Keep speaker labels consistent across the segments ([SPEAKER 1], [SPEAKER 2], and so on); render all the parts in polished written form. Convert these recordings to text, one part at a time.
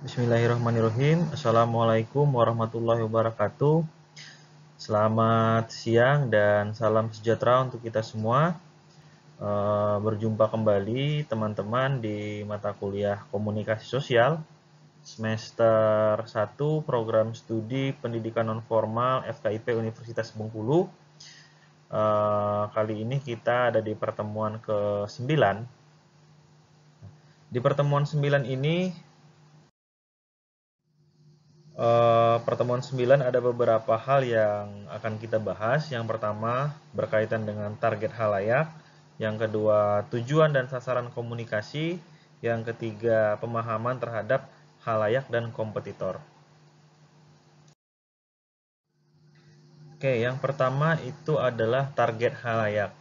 [SPEAKER 1] Bismillahirrahmanirrahim. Assalamualaikum warahmatullahi wabarakatuh. Selamat siang dan salam sejahtera untuk kita semua. Berjumpa kembali teman-teman di mata kuliah Komunikasi Sosial semester 1 Program Studi Pendidikan Nonformal FKIP Universitas Bengkulu. Kali ini kita ada di pertemuan ke-9. Di pertemuan 9 ini pertemuan 9 ada beberapa hal yang akan kita bahas. Yang pertama berkaitan dengan target halayak, yang kedua tujuan dan sasaran komunikasi, yang ketiga pemahaman terhadap halayak dan kompetitor. Oke, yang pertama itu adalah target halayak.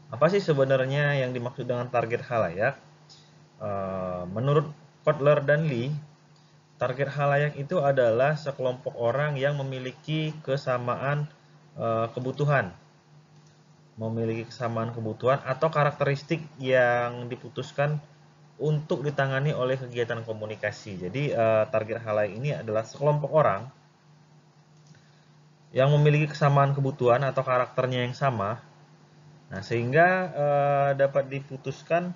[SPEAKER 1] Apa sih sebenarnya yang dimaksud dengan target halayak? Menurut Kotler dan Lee, target halayak itu adalah sekelompok orang yang memiliki kebutuhan atau karakteristik yang diputuskan untuk ditangani oleh kegiatan komunikasi. Jadi target halayak ini adalah sekelompok orang yang memiliki kesamaan kebutuhan atau karakternya yang sama. Nah, sehingga dapat diputuskan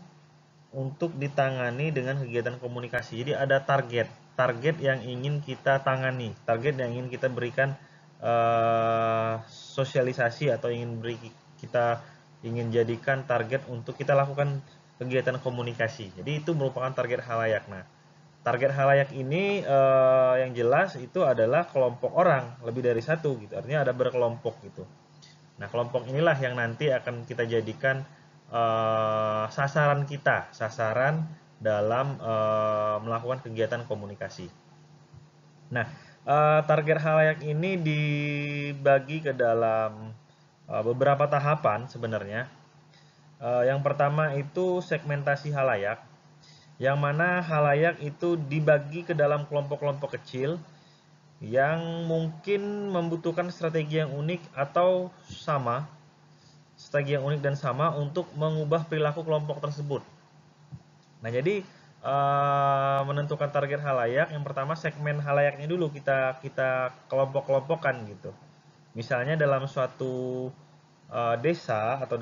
[SPEAKER 1] untuk ditangani dengan kegiatan komunikasi. Jadi ada target yang ingin kita tangani, target yang ingin kita berikan sosialisasi atau kita ingin jadikan target untuk kita lakukan kegiatan komunikasi. Jadi itu merupakan target halayak. Nah, target halayak ini yang jelas itu adalah kelompok orang lebih dari satu gitu. Artinya ada berkelompok gitu. Nah, kelompok inilah yang nanti akan kita jadikan sasaran dalam melakukan kegiatan komunikasi. Nah, target halayak ini dibagi ke dalam beberapa tahapan sebenarnya. Yang pertama itu segmentasi halayak, yang mana halayak itu dibagi ke dalam kelompok-kelompok kecil yang mungkin membutuhkan strategi yang unik dan sama untuk mengubah perilaku kelompok tersebut. Nah, jadi menentukan target halayak, yang pertama segmen halayaknya dulu kita kelompok-kelompokkan gitu. Misalnya dalam suatu desa atau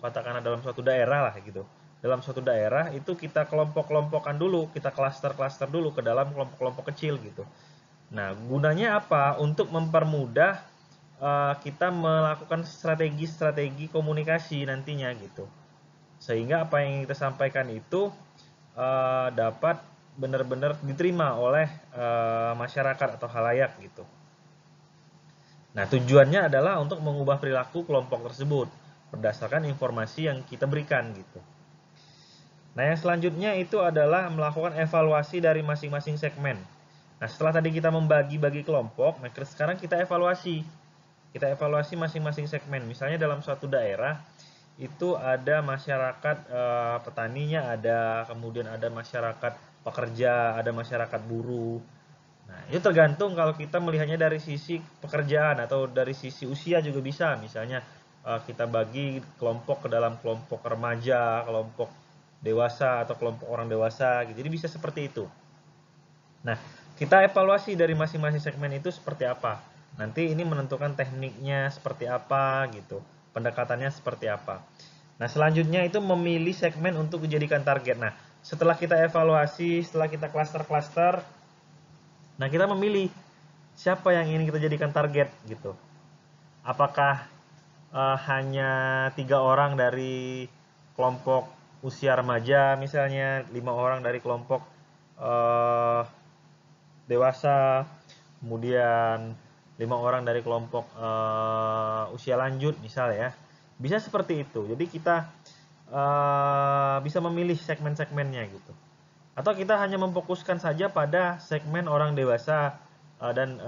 [SPEAKER 1] katakanlah dalam suatu daerah lah gitu. Dalam suatu daerah itu kita kelompok-kelompokkan dulu, kita klaster-klaster dulu ke dalam kelompok-kelompok kecil gitu. Nah, gunanya apa? Untuk mempermudah kita melakukan strategi-strategi komunikasi nantinya gitu. Sehingga apa yang kita sampaikan itu dapat benar-benar diterima oleh masyarakat atau halayak gitu. Nah, tujuannya adalah untuk mengubah perilaku kelompok tersebut berdasarkan informasi yang kita berikan gitu. Nah, yang selanjutnya itu adalah melakukan evaluasi dari masing-masing segmen. Nah, setelah tadi kita membagi-bagi kelompok, nah sekarang kita evaluasi. Kita evaluasi masing-masing segmen. Misalnya dalam suatu daerah itu ada masyarakat petaninya, kemudian ada masyarakat pekerja, ada masyarakat buruh. Nah, itu tergantung kalau kita melihatnya dari sisi pekerjaan atau dari sisi usia juga bisa. Misalnya kita bagi kelompok ke dalam kelompok remaja, kelompok dewasa atau kelompok orang dewasa gitu. Jadi bisa seperti itu. Nah, kita evaluasi dari masing-masing segmen itu seperti apa. Nanti ini menentukan tekniknya seperti apa gitu. Pendekatannya seperti apa. Nah, selanjutnya itu memilih segmen untuk dijadikan target. Nah, setelah kita evaluasi, setelah kita klaster-klaster, nah kita memilih siapa yang ingin kita jadikan target gitu. Apakah hanya 3 orang dari kelompok usia remaja misalnya, 5 orang dari kelompok dewasa, kemudian 5 orang dari kelompok usia lanjut misal ya. Bisa seperti itu. Jadi kita bisa memilih segmen-segmennya gitu. Atau kita hanya memfokuskan saja pada segmen orang dewasa dan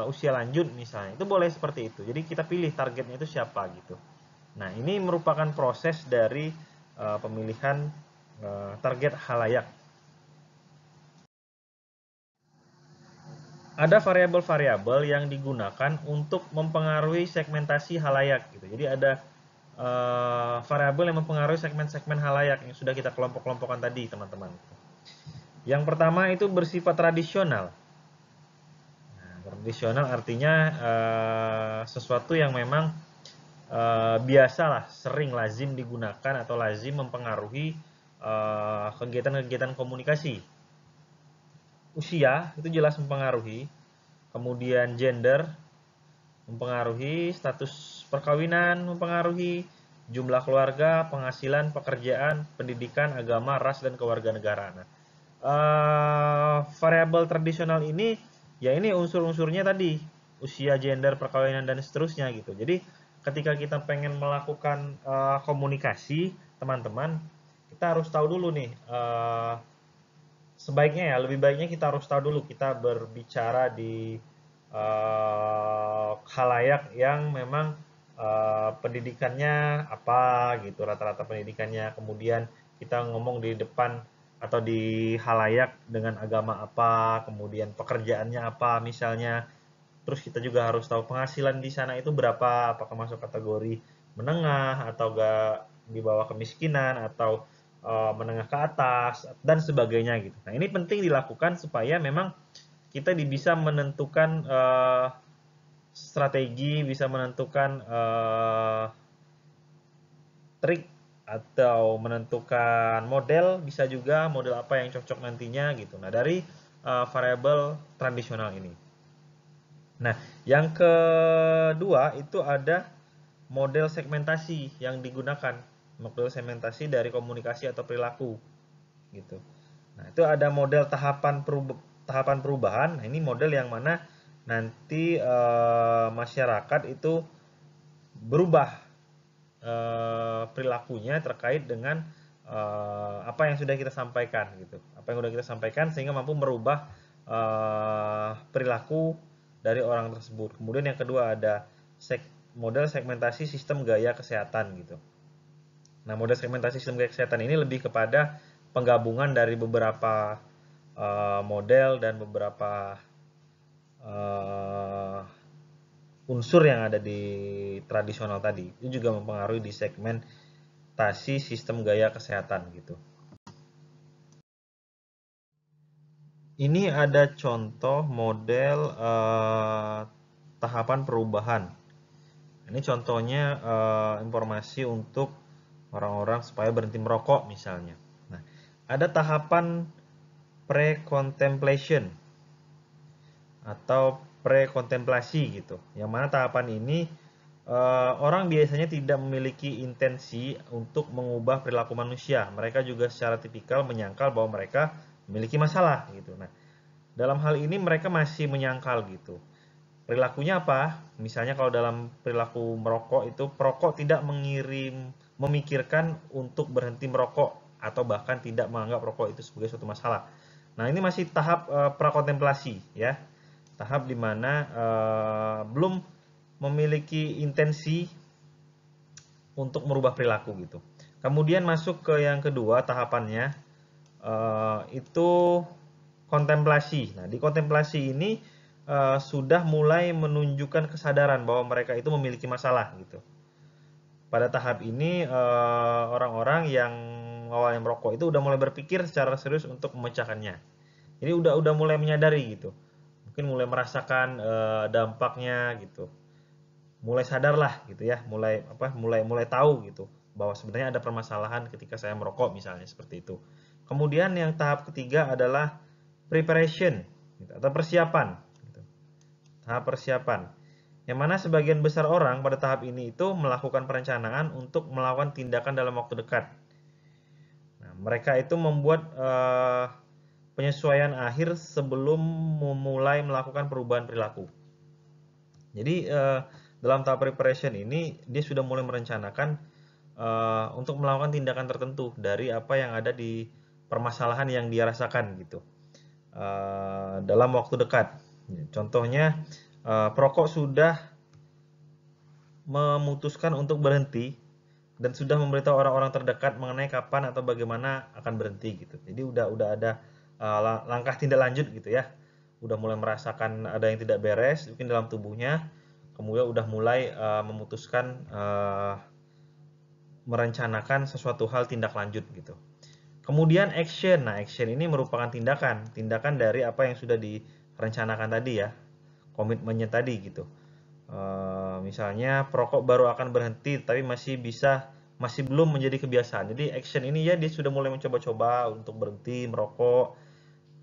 [SPEAKER 1] usia lanjut misalnya. Itu boleh seperti itu. Jadi kita pilih targetnya itu siapa gitu. Nah, ini merupakan proses dari pemilihan target halayak. Ada variabel-variabel yang digunakan untuk mempengaruhi segmentasi halayak gitu. Jadi ada variabel yang mempengaruhi segmen-segmen halayak yang sudah kita kelompok-kelompokkan tadi, teman-teman. Yang pertama itu bersifat tradisional. Nah, tradisional artinya sesuatu yang memang biasalah, sering lazim digunakan atau lazim mempengaruhi kegiatan-kegiatan komunikasi. Usia itu jelas mempengaruhi, kemudian gender mempengaruhi, status perkawinan mempengaruhi, jumlah keluarga, penghasilan, pekerjaan, pendidikan, agama, ras, dan kewarganegaraan. Nah, variabel tradisional ini, ya ini unsur-unsurnya tadi, usia, gender, perkawinan, dan seterusnya gitu. Jadi ketika kita pengen melakukan komunikasi, teman-teman, kita harus tahu dulu nih, sebaiknya ya, lebih baiknya kita harus tahu dulu kita berbicara di khalayak yang memang pendidikannya apa gitu, rata-rata pendidikannya, kemudian kita ngomong di depan atau di khalayak dengan agama apa, kemudian pekerjaannya apa misalnya, terus kita juga harus tahu penghasilan di sana itu berapa, apakah masuk kategori menengah atau gak di bawah kemiskinan atau menengah ke atas dan sebagainya gitu. Nah, ini penting dilakukan supaya memang kita bisa menentukan strategi, bisa menentukan trik atau menentukan model, bisa juga model apa yang cocok nantinya gitu. Nah, dari variabel tradisional ini. Nah, yang kedua itu ada model segmentasi yang digunakan. Model segmentasi dari komunikasi atau perilaku gitu. Nah, itu ada model tahapan perubahan. Nah, ini model yang mana nanti masyarakat itu berubah perilakunya terkait dengan apa yang sudah kita sampaikan gitu. Apa yang sudah kita sampaikan sehingga mampu merubah perilaku dari orang tersebut. Kemudian yang kedua ada model segmentasi sistem gaya kesehatan gitu. Nah, model segmentasi sistem gaya kesehatan ini lebih kepada penggabungan dari beberapa model dan beberapa unsur yang ada di tradisional tadi. Itu juga mempengaruhi di segmentasi sistem gaya kesehatan gitu. Ini ada contoh model tahapan perubahan. Ini contohnya informasi untuk orang-orang supaya berhenti merokok misalnya. Nah, ada tahapan pre-contemplation atau pre-kontemplasi gitu. Yang mana tahapan ini orang biasanya tidak memiliki intensi untuk mengubah perilaku manusia. Mereka juga secara tipikal menyangkal bahwa mereka memiliki masalah gitu. Nah, dalam hal ini mereka masih menyangkal gitu. Perilakunya apa? Misalnya kalau dalam perilaku merokok itu perokok tidak memikirkan untuk berhenti merokok atau bahkan tidak menganggap rokok itu sebagai suatu masalah. Nah, ini masih tahap prakontemplasi ya. Tahap dimana belum memiliki intensi untuk merubah perilaku gitu. Kemudian masuk ke yang kedua tahapannya itu kontemplasi. Nah, di kontemplasi ini sudah mulai menunjukkan kesadaran bahwa mereka itu memiliki masalah gitu. Pada tahap ini orang-orang yang awalnya merokok itu udah mulai berpikir secara serius untuk memecahkannya. Ini udah mulai menyadari gitu. Mungkin mulai merasakan dampaknya gitu. Mulai sadar lah gitu ya, mulai tahu gitu bahwa sebenarnya ada permasalahan ketika saya merokok misalnya seperti itu. Kemudian yang tahap ketiga adalah preparation gitu, atau persiapan gitu. Tahap persiapan yang mana sebagian besar orang pada tahap ini itu melakukan perencanaan untuk melakukan tindakan dalam waktu dekat. Nah, mereka itu membuat penyesuaian akhir sebelum memulai melakukan perubahan perilaku. Jadi dalam tahap preparation ini dia sudah mulai merencanakan untuk melakukan tindakan tertentu dari apa yang ada di permasalahan yang dia rasakan gitu dalam waktu dekat. Contohnya perokok sudah memutuskan untuk berhenti dan sudah memberitahu orang-orang terdekat mengenai kapan atau bagaimana akan berhenti gitu. Jadi udah ada langkah tindak lanjut gitu ya. Udah mulai merasakan ada yang tidak beres mungkin dalam tubuhnya, kemudian udah mulai memutuskan merencanakan sesuatu hal tindak lanjut gitu. Kemudian action. Nah, action ini merupakan tindakan dari apa yang sudah direncanakan tadi ya, komitmennya tadi gitu. Misalnya perokok baru akan berhenti, tapi masih belum menjadi kebiasaan. Jadi action ini ya dia sudah mulai mencoba-coba untuk berhenti merokok,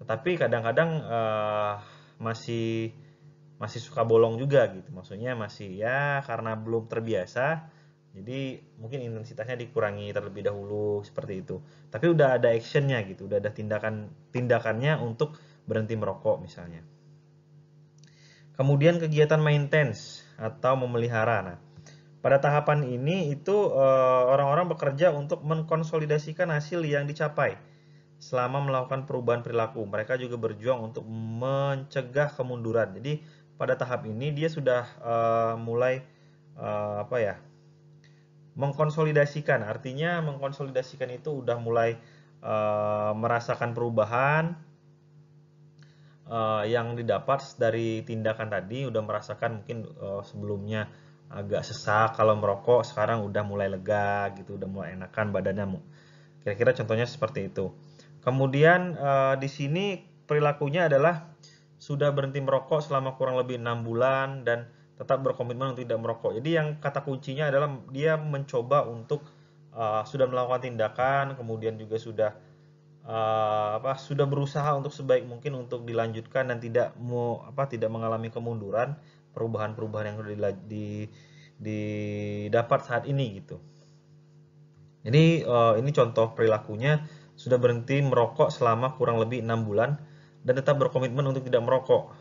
[SPEAKER 1] tetapi kadang-kadang masih masih suka bolong juga gitu. Maksudnya masih ya karena belum terbiasa, jadi mungkin intensitasnya dikurangi terlebih dahulu seperti itu. Tapi udah ada actionnya gitu, udah ada tindakannya untuk berhenti merokok misalnya. Kemudian kegiatan maintenance atau memelihara. Nah, pada tahapan ini itu orang-orang bekerja untuk mengkonsolidasikan hasil yang dicapai selama melakukan perubahan perilaku. Mereka juga berjuang untuk mencegah kemunduran. Jadi pada tahap ini dia sudah mulai apa ya? Mengkonsolidasikan. Artinya mengkonsolidasikan itu udah mulai merasakan perubahan yang didapat dari tindakan tadi, udah merasakan mungkin sebelumnya agak sesak kalau merokok, sekarang udah mulai lega gitu, udah mulai enakan badannya. Kira-kira contohnya seperti itu. Kemudian di sini perilakunya adalah sudah berhenti merokok selama kurang lebih 6 bulan dan tetap berkomitmen untuk tidak merokok. Jadi yang kata kuncinya adalah dia mencoba untuk sudah melakukan tindakan, kemudian juga sudah berusaha untuk sebaik mungkin untuk dilanjutkan dan tidak mengalami kemunduran, perubahan-perubahan yang sudah didapat saat ini gitu. Jadi ini contoh perilakunya, sudah berhenti merokok selama kurang lebih 6 bulan dan tetap berkomitmen untuk tidak merokok.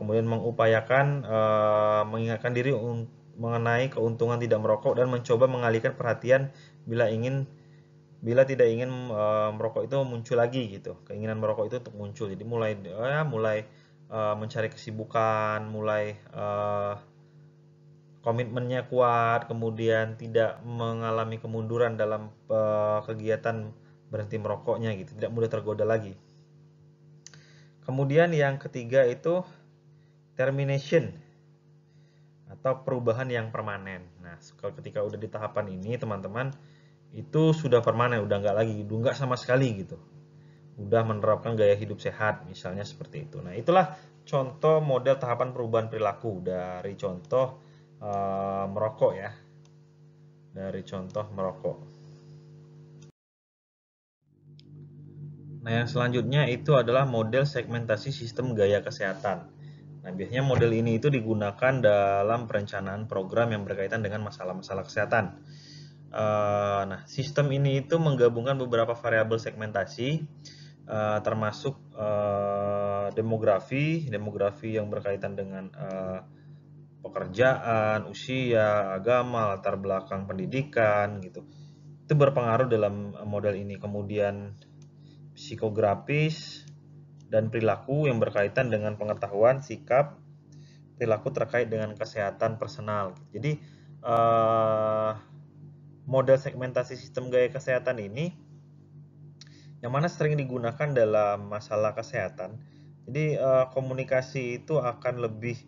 [SPEAKER 1] Kemudian mengupayakan mengingatkan diri mengenai keuntungan tidak merokok dan mencoba mengalihkan perhatian bila tidak ingin merokok itu muncul lagi gitu. Keinginan merokok itu untuk muncul. Jadi mulai mencari kesibukan, mulai komitmennya kuat, kemudian tidak mengalami kemunduran dalam kegiatan berhenti merokoknya gitu, tidak mudah tergoda lagi. Kemudian yang ketiga itu termination atau perubahan yang permanen. Nah, ketika udah di tahapan ini teman-teman itu sudah permanen, udah nggak sama sekali gitu. Udah menerapkan gaya hidup sehat, misalnya seperti itu. Nah, itulah contoh model tahapan perubahan perilaku dari contoh merokok ya. Dari contoh merokok. Nah, yang selanjutnya itu adalah model segmentasi sistem gaya kesehatan. Nah, biasanya model ini itu digunakan dalam perencanaan program yang berkaitan dengan masalah-masalah kesehatan. Nah, sistem ini itu menggabungkan beberapa variabel segmentasi, termasuk demografi yang berkaitan dengan pekerjaan, usia, agama, latar belakang pendidikan gitu. Itu berpengaruh dalam model ini. Kemudian psikografis dan perilaku yang berkaitan dengan pengetahuan, sikap, perilaku terkait dengan kesehatan personal. Jadi model segmentasi sistem gaya kesehatan ini yang mana sering digunakan dalam masalah kesehatan. Jadi komunikasi itu akan lebih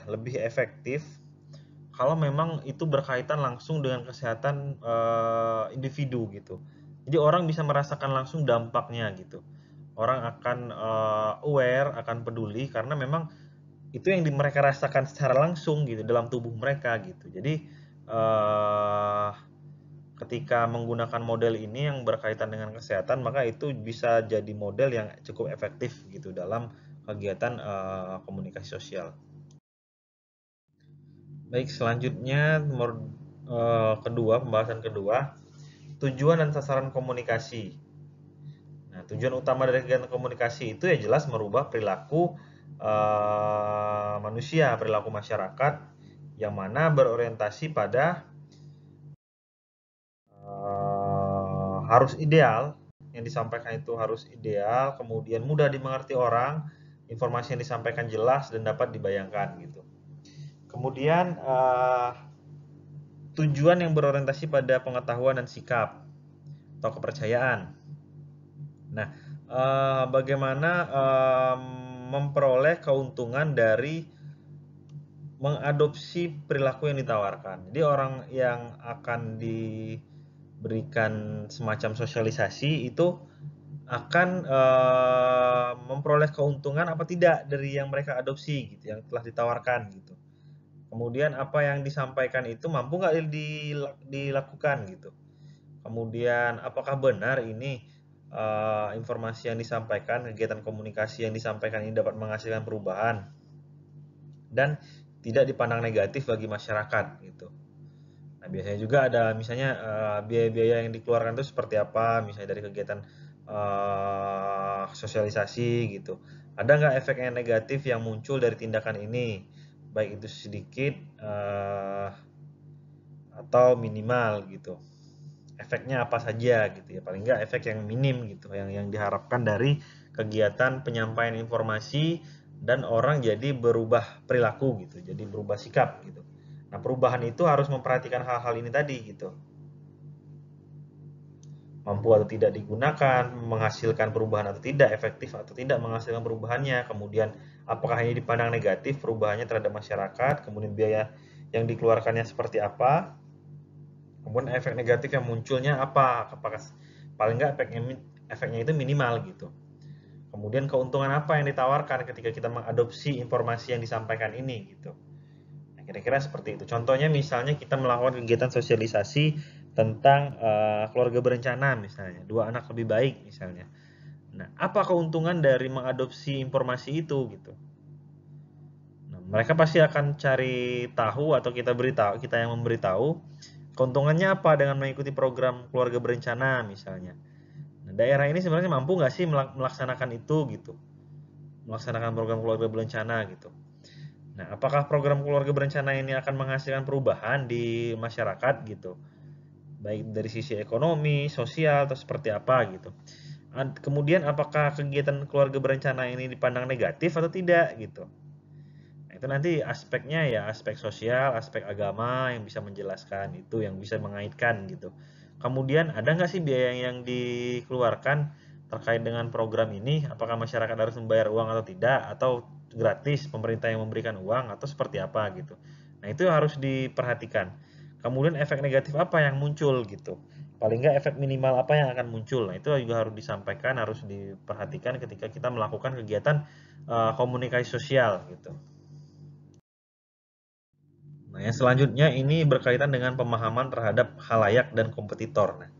[SPEAKER 1] lebih efektif kalau memang itu berkaitan langsung dengan kesehatan individu gitu. Jadi orang bisa merasakan langsung dampaknya gitu. Orang akan aware, akan peduli karena memang itu yang mereka rasakan secara langsung gitu dalam tubuh mereka gitu. Jadi ketika menggunakan model ini yang berkaitan dengan kesehatan, maka itu bisa jadi model yang cukup efektif gitu dalam kegiatan komunikasi sosial. Baik, selanjutnya pembahasan kedua, tujuan dan sasaran komunikasi. Nah, tujuan utama dari kegiatan komunikasi itu ya jelas merubah perilaku manusia, perilaku masyarakat yang mana berorientasi pada harus ideal, yang disampaikan itu harus ideal, kemudian mudah dimengerti orang, informasi yang disampaikan jelas dan dapat dibayangkan gitu. Kemudian tujuan yang berorientasi pada pengetahuan dan sikap atau kepercayaan. Nah, bagaimana memperoleh keuntungan dari mengadopsi perilaku yang ditawarkan. Jadi orang yang akan berikan semacam sosialisasi itu akan memperoleh keuntungan apa tidak dari yang mereka adopsi gitu, yang telah ditawarkan gitu. Kemudian apa yang disampaikan itu mampu nggak dilakukan gitu. Kemudian apakah benar ini informasi yang disampaikan, kegiatan komunikasi yang disampaikan ini dapat menghasilkan perubahan dan tidak dipandang negatif bagi masyarakat gitu. Nah, biasanya juga ada misalnya biaya-biaya yang dikeluarkan itu seperti apa, misalnya dari kegiatan sosialisasi gitu. Ada nggak efek yang negatif yang muncul dari tindakan ini, baik itu sedikit atau minimal gitu. Efeknya apa saja gitu ya, paling nggak efek yang minim gitu, yang diharapkan dari kegiatan penyampaian informasi dan orang jadi berubah perilaku gitu, jadi berubah sikap gitu. Nah, perubahan itu harus memperhatikan hal-hal ini tadi gitu. Mampu atau tidak digunakan, menghasilkan perubahan atau tidak, efektif atau tidak menghasilkan perubahannya, kemudian apakah ini dipandang negatif perubahannya terhadap masyarakat, kemudian biaya yang dikeluarkannya seperti apa, kemudian efek negatif yang munculnya apa, apakah paling nggak efeknya itu minimal gitu. Kemudian keuntungan apa yang ditawarkan ketika kita mengadopsi informasi yang disampaikan ini gitu. Kira-kira seperti itu. Contohnya misalnya kita melakukan kegiatan sosialisasi tentang keluarga berencana misalnya, 2 anak lebih baik misalnya. Nah, apa keuntungan dari mengadopsi informasi itu gitu? Nah, mereka pasti akan cari tahu atau kita yang memberitahu keuntungannya apa dengan mengikuti program keluarga berencana misalnya. Nah, daerah ini sebenarnya mampu nggak sih melaksanakan itu gitu, melaksanakan program keluarga berencana gitu. Nah, apakah program keluarga berencana ini akan menghasilkan perubahan di masyarakat gitu? Baik dari sisi ekonomi, sosial, atau seperti apa gitu. Kemudian apakah kegiatan keluarga berencana ini dipandang negatif atau tidak gitu. Nah, itu nanti aspeknya ya aspek sosial, aspek agama yang bisa menjelaskan itu, yang bisa mengaitkan gitu. Kemudian ada nggak sih biaya yang dikeluarkan terkait dengan program ini? Apakah masyarakat harus membayar uang atau tidak? Atau gratis pemerintah yang memberikan uang atau seperti apa gitu. Nah, itu harus diperhatikan. Kemudian efek negatif apa yang muncul gitu. Paling nggak efek minimal apa yang akan muncul. Nah, itu juga harus disampaikan, harus diperhatikan ketika kita melakukan kegiatan komunikasi sosial gitu. Nah, yang selanjutnya ini berkaitan dengan pemahaman terhadap khalayak dan kompetitor. Nah,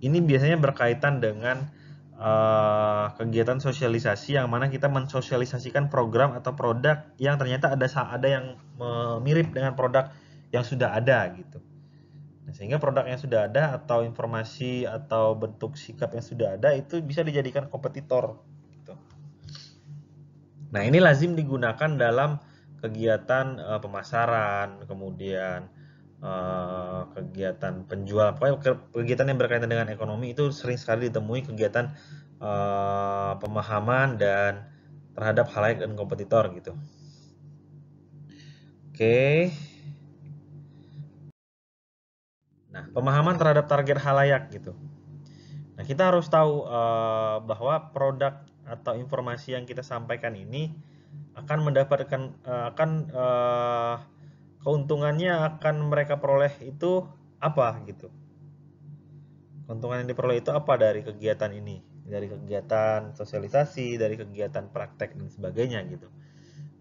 [SPEAKER 1] ini biasanya berkaitan dengan kegiatan sosialisasi yang mana kita mensosialisasikan program atau produk yang ternyata ada yang mirip dengan produk yang sudah ada gitu. Nah, sehingga produk yang sudah ada atau informasi atau bentuk sikap yang sudah ada itu bisa dijadikan kompetitor. Gitu. Nah, ini lazim digunakan dalam kegiatan pemasaran, kemudian kegiatan penjual, pokoknya kegiatan yang berkaitan dengan ekonomi itu sering sekali ditemui kegiatan pemahaman dan terhadap khalayak dan kompetitor gitu. Oke. Nah, pemahaman terhadap target khalayak gitu. Nah, kita harus tahu bahwa produk atau informasi yang kita sampaikan ini akan mendapatkan keuntungannya akan mereka peroleh itu apa gitu. Keuntungan yang diperoleh itu apa dari kegiatan ini? Dari kegiatan sosialisasi, dari kegiatan praktek dan sebagainya gitu.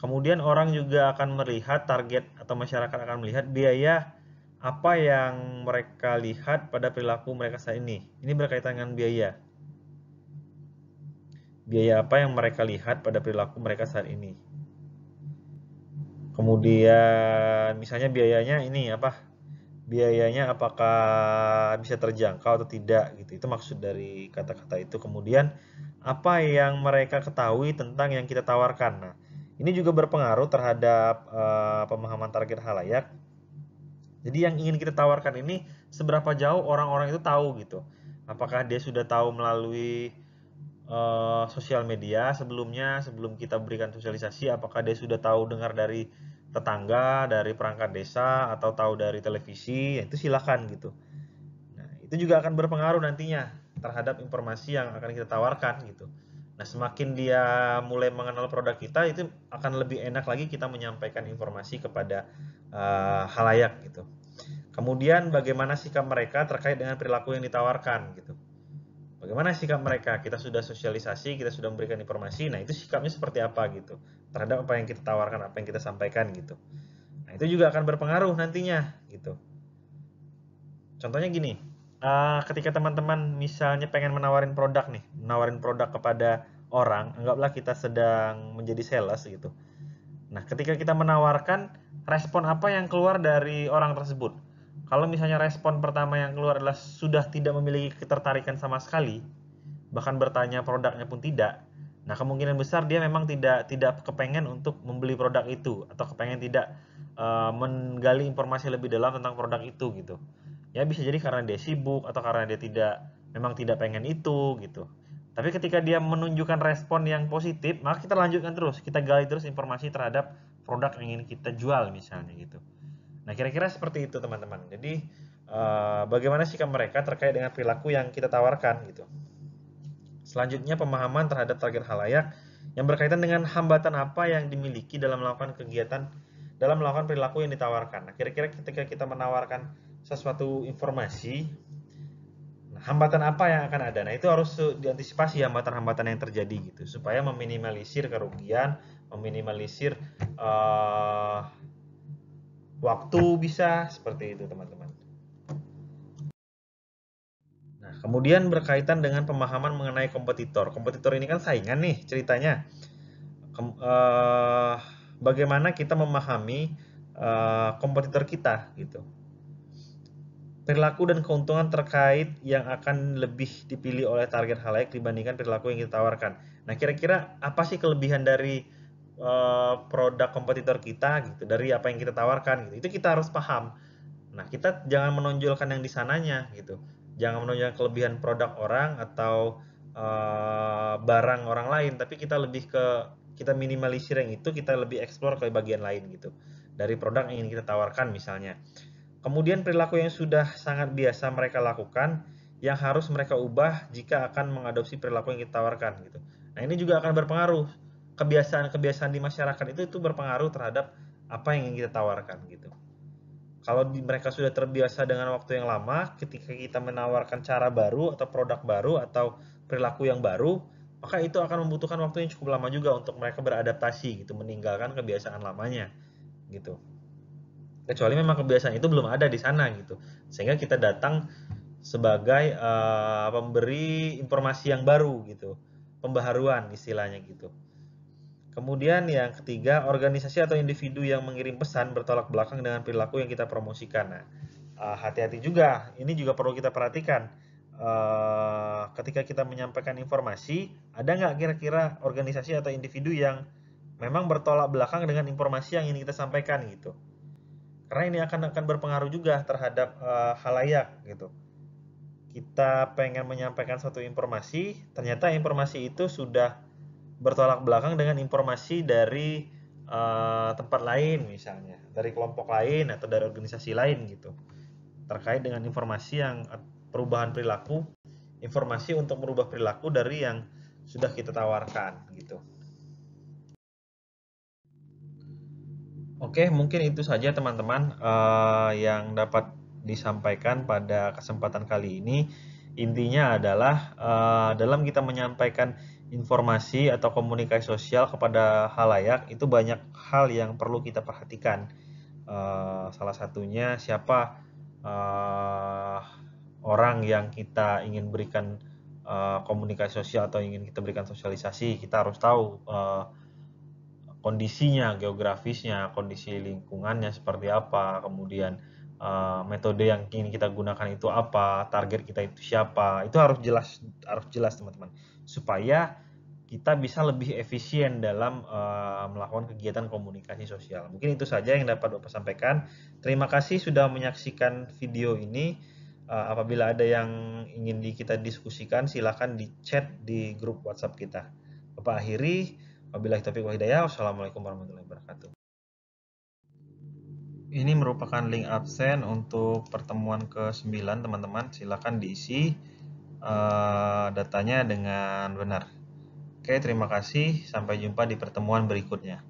[SPEAKER 1] Kemudian orang juga akan melihat target atau masyarakat akan melihat biaya apa yang mereka lihat pada perilaku mereka saat ini. Ini berkaitan dengan biaya. Biaya apa yang mereka lihat pada perilaku mereka saat ini. Kemudian misalnya biayanya ini apa? Biayanya apakah bisa terjangkau atau tidak gitu. Itu maksud dari kata-kata itu. Kemudian apa yang mereka ketahui tentang yang kita tawarkan. Nah, ini juga berpengaruh terhadap pemahaman target khalayak. Jadi yang ingin kita tawarkan ini seberapa jauh orang-orang itu tahu gitu. Apakah dia sudah tahu melalui sosial media sebelumnya, sebelum kita berikan sosialisasi, apakah dia sudah tahu dengar dari tetangga, dari perangkat desa, atau tahu dari televisi, ya itu silakan gitu. Nah, itu juga akan berpengaruh nantinya terhadap informasi yang akan kita tawarkan gitu. Nah, semakin dia mulai mengenal produk kita, itu akan lebih enak lagi kita menyampaikan informasi kepada halayak gitu. Kemudian bagaimana sikap mereka terkait dengan perilaku yang ditawarkan gitu. Bagaimana sikap mereka? Kita sudah sosialisasi, kita sudah memberikan informasi. Nah, itu sikapnya seperti apa gitu terhadap apa yang kita tawarkan, apa yang kita sampaikan gitu. Nah, itu juga akan berpengaruh nantinya gitu. Contohnya gini, ketika teman-teman misalnya pengen menawarin produk nih, menawarin produk kepada orang, anggaplah kita sedang menjadi sales gitu. Nah, ketika kita menawarkan, respon apa yang keluar dari orang tersebut? Kalau misalnya respon pertama yang keluar adalah sudah tidak memiliki ketertarikan sama sekali, bahkan bertanya produknya pun tidak, nah kemungkinan besar dia memang tidak kepengen untuk membeli produk itu atau kepengen tidak menggali informasi lebih dalam tentang produk itu gitu. Ya bisa jadi karena dia sibuk atau karena dia memang tidak pengen itu gitu. Tapi ketika dia menunjukkan respon yang positif, maka kita lanjutkan terus, kita gali terus informasi terhadap produk yang ingin kita jual misalnya gitu. Nah, kira-kira seperti itu teman-teman. Jadi, bagaimana sikap mereka terkait dengan perilaku yang kita tawarkan gitu. Selanjutnya, pemahaman terhadap target khalayak yang berkaitan dengan hambatan apa yang dimiliki dalam melakukan kegiatan, dalam melakukan perilaku yang ditawarkan. Nah, kira-kira ketika kita menawarkan sesuatu informasi, hambatan apa yang akan ada? Nah, itu harus diantisipasi hambatan-hambatan yang terjadi gitu, supaya meminimalisir kerugian, meminimalisir waktu bisa seperti itu, teman-teman. Nah, kemudian berkaitan dengan pemahaman mengenai kompetitor. Kompetitor ini kan saingan nih ceritanya. Bagaimana kita memahami kompetitor kita gitu. Perilaku dan keuntungan terkait yang akan lebih dipilih oleh target khalayak dibandingkan perilaku yang kita tawarkan. Nah, kira-kira apa sih kelebihan dari produk kompetitor kita gitu, dari apa yang kita tawarkan gitu. Itu kita harus paham. Nah, kita jangan menonjolkan yang di sananya gitu. Jangan menonjolkan kelebihan produk orang atau barang orang lain, tapi kita lebih ke kita minimalisir yang itu, kita lebih explore ke bagian lain gitu. Dari produk yang ingin kita tawarkan misalnya. Kemudian perilaku yang sudah sangat biasa mereka lakukan yang harus mereka ubah jika akan mengadopsi perilaku yang kita tawarkan gitu. Nah, ini juga akan berpengaruh. Kebiasaan-kebiasaan di masyarakat itu berpengaruh terhadap apa yang ingin kita tawarkan gitu. Kalau mereka sudah terbiasa dengan waktu yang lama, ketika kita menawarkan cara baru atau produk baru atau perilaku yang baru, maka itu akan membutuhkan waktu yang cukup lama juga untuk mereka beradaptasi gitu, meninggalkan kebiasaan lamanya gitu. Kecuali memang kebiasaan itu belum ada di sana gitu, sehingga kita datang sebagai pemberi informasi yang baru gitu, pembaharuan istilahnya gitu. Kemudian yang ketiga, organisasi atau individu yang mengirim pesan bertolak belakang dengan perilaku yang kita promosikan. Nah, hati-hati juga, ini juga perlu kita perhatikan. Ketika kita menyampaikan informasi, ada nggak kira-kira organisasi atau individu yang memang bertolak belakang dengan informasi yang ingin kita sampaikan gitu. Karena ini akan berpengaruh juga terhadap khalayak gitu. Kita pengen menyampaikan suatu informasi, ternyata informasi itu sudah bertolak belakang dengan informasi dari tempat lain misalnya, dari kelompok lain atau dari organisasi lain gitu. Terkait dengan informasi yang perubahan perilaku, informasi untuk merubah perilaku dari yang sudah kita tawarkan gitu. Oke, mungkin itu saja teman-teman yang dapat disampaikan pada kesempatan kali ini. Intinya adalah dalam kita menyampaikan informasi atau komunikasi sosial kepada khalayak itu banyak hal yang perlu kita perhatikan. Salah satunya siapa orang yang kita ingin berikan komunikasi sosial atau ingin kita berikan sosialisasi. Kita harus tahu kondisinya, geografisnya, kondisi lingkungannya seperti apa, kemudian metode yang ingin kita gunakan itu apa, target kita itu siapa, itu harus jelas teman-teman, supaya kita bisa lebih efisien dalam melakukan kegiatan komunikasi sosial. Mungkin itu saja yang dapat Bapak sampaikan. Terima kasih sudah menyaksikan video ini. Apabila ada yang ingin kita diskusikan, silakan di chat di grup WhatsApp kita. Bapak akhiri. Wabillahi taufiq wal hidayah. Wassalamualaikum warahmatullahi wabarakatuh. Ini merupakan link absen untuk pertemuan ke-9 teman-teman. Silakan diisi datanya dengan benar. Oke, terima kasih. Sampai jumpa di pertemuan berikutnya.